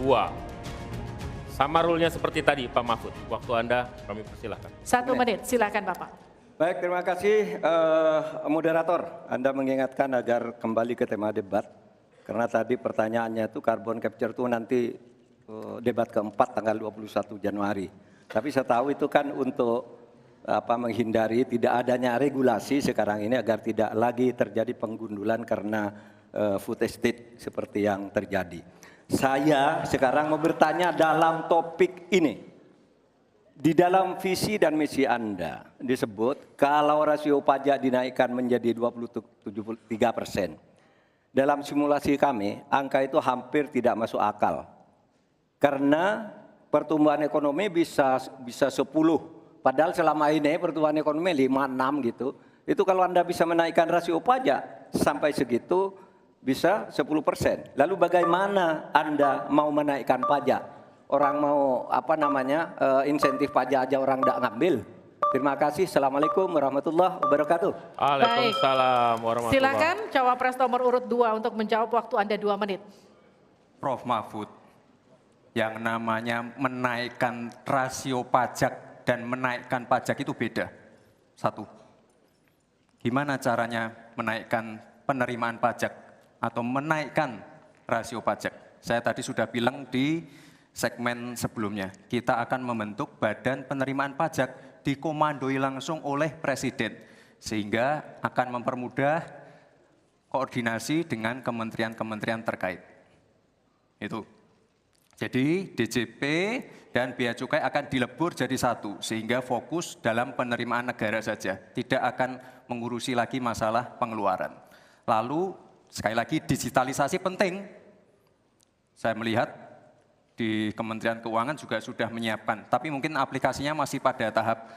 2. Sama rule-nya seperti tadi Pak Mahfud. Waktu Anda kami persilahkan. 1 menit, silakan Bapak. Baik, terima kasih moderator. Anda mengingatkan agar kembali ke tema debat. Karena tadi pertanyaannya itu carbon capture itu nanti debat keempat tanggal 21 Januari. Tapi saya tahu itu kan untuk menghindari tidak adanya regulasi sekarang ini agar tidak lagi terjadi penggundulan karena food estate seperti yang terjadi. Saya sekarang mau bertanya dalam topik ini. Di dalam visi dan misi Anda disebut kalau rasio pajak dinaikkan menjadi 23%. Dalam simulasi kami, angka itu hampir tidak masuk akal. Karena pertumbuhan ekonomi bisa 10. Padahal selama ini pertumbuhan ekonomi 5-6 gitu. Itu kalau Anda bisa menaikkan rasio pajak sampai segitu, bisa 10%. Lalu bagaimana Anda mau menaikkan pajak? Orang mau insentif pajak aja orang tidak ngambil. Terima kasih. Assalamualaikum warahmatullahi wabarakatuh. Waalaikumsalam warahmatullahi Silakan cawapres nomor urut 2 untuk menjawab, waktu Anda 2 menit. Prof. Mahfud, yang namanya menaikkan rasio pajak dan menaikkan pajak itu beda. 1. Gimana caranya menaikkan penerimaan pajak atau menaikkan rasio pajak? Saya tadi sudah bilang di segmen sebelumnya, kita akan membentuk badan penerimaan pajak dikomandoi langsung oleh Presiden, sehingga akan mempermudah koordinasi dengan kementerian-kementerian terkait. Itu. Jadi DJP dan Bea Cukai akan dilebur jadi satu, sehingga fokus dalam penerimaan negara saja, tidak akan mengurusi lagi masalah pengeluaran. Lalu sekali lagi digitalisasi penting. Saya melihat di Kementerian Keuangan juga sudah menyiapkan, tapi mungkin aplikasinya masih pada tahap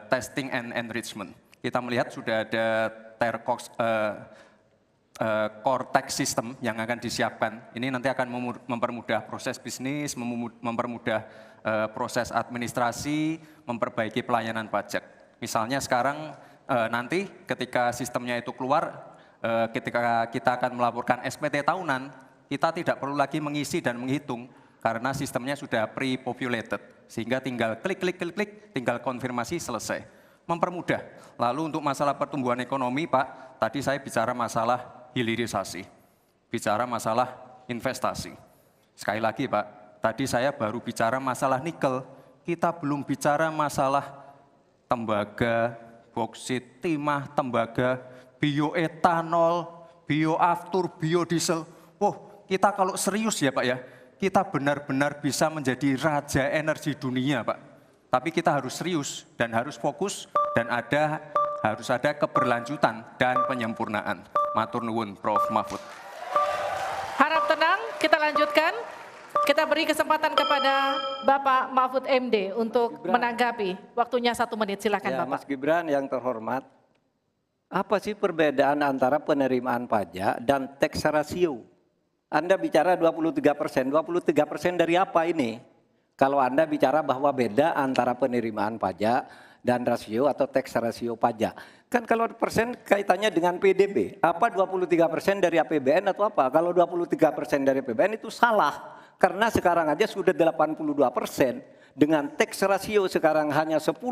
testing and enrichment. Kita melihat sudah ada core tax system yang akan disiapkan. Ini nanti akan mempermudah proses bisnis, mempermudah proses administrasi, memperbaiki pelayanan pajak. Misalnya sekarang nanti ketika sistemnya itu keluar, ketika kita akan melaporkan SPT tahunan, kita tidak perlu lagi mengisi dan menghitung karena sistemnya sudah pre-populated, sehingga tinggal klik, tinggal konfirmasi, selesai. Mempermudah. Lalu untuk masalah pertumbuhan ekonomi, Pak, tadi saya bicara masalah hilirisasi, bicara masalah investasi. Sekali lagi, Pak, tadi saya baru bicara masalah nikel, kita belum bicara masalah tembaga, boksit, timah, tembaga, bioetanol, bioaftur, biodiesel. Kita kalau serius ya Pak ya, kita benar-benar bisa menjadi raja energi dunia Pak. Tapi kita harus serius dan harus fokus dan harus ada keberlanjutan dan penyempurnaan. Matur nuwun Prof. Mahfud. Harap tenang, kita lanjutkan. Kita beri kesempatan kepada Bapak Mahfud MD untuk menanggapi. Waktunya 1 menit, silakan Ya, Bapak. Mas Gibran yang terhormat, apa sih perbedaan antara penerimaan pajak dan tax ratio? Anda bicara 23%, 23% dari apa ini? Kalau Anda bicara bahwa beda antara penerimaan pajak dan rasio atau tax ratio pajak. Kan kalau persen kaitannya dengan PDB, apa 23% dari APBN atau apa? Kalau 23% dari APBN itu salah. Karena sekarang aja sudah 82%, dengan tax ratio sekarang hanya 10,5,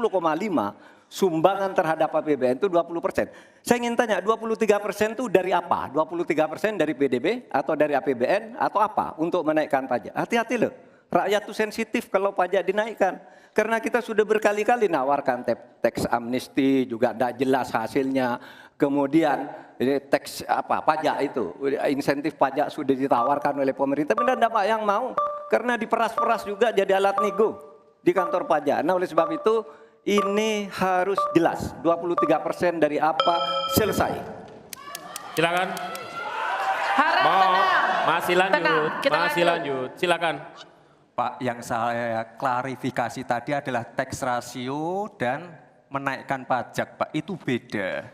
sumbangan terhadap APBN itu 20%. Saya ingin tanya, 23% itu dari apa? 23% dari PDB atau dari APBN atau apa untuk menaikkan pajak? Hati-hati loh, rakyat itu sensitif kalau pajak dinaikkan. Karena kita sudah berkali-kali nawarkan tax amnesty, juga tidak jelas hasilnya. Kemudian tax pajak itu, insentif pajak sudah ditawarkan oleh pemerintah, tapi tidak ada yang mau. Karena diperas-peras juga jadi alat nego di kantor pajak. Nah oleh sebab itu, ini harus jelas, 23% dari apa, selesai. Silakan. Harap tenang. Masih lanjut, Tenang, kita masih lanjut. Silakan. Pak, yang saya klarifikasi tadi adalah tax ratio dan menaikkan pajak, Pak. Itu beda.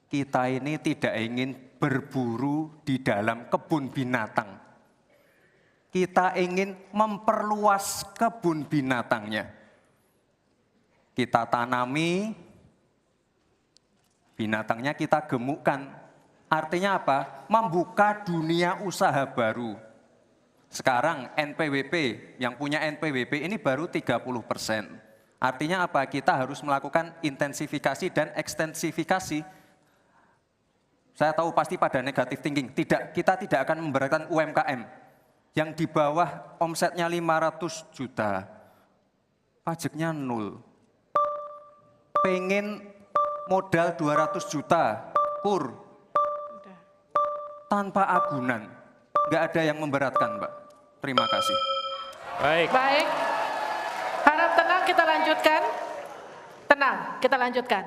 Kita ini tidak ingin berburu di dalam kebun binatang. Kita ingin memperluas kebun binatangnya. Kita tanami, binatangnya kita gemukkan. Artinya apa? Membuka dunia usaha baru. Sekarang NPWP, yang punya NPWP ini baru 30%. Artinya apa? Kita harus melakukan intensifikasi dan ekstensifikasi. Saya tahu pasti pada negatif thinking, kita tidak akan memberatkan UMKM yang di bawah omsetnya 500 juta, pajaknya 0. Pengen modal 200 juta, kur, tanpa agunan, nggak ada yang memberatkan, Mbak. Terima kasih. Baik. Baik, harap tenang kita lanjutkan. Tenang, kita lanjutkan.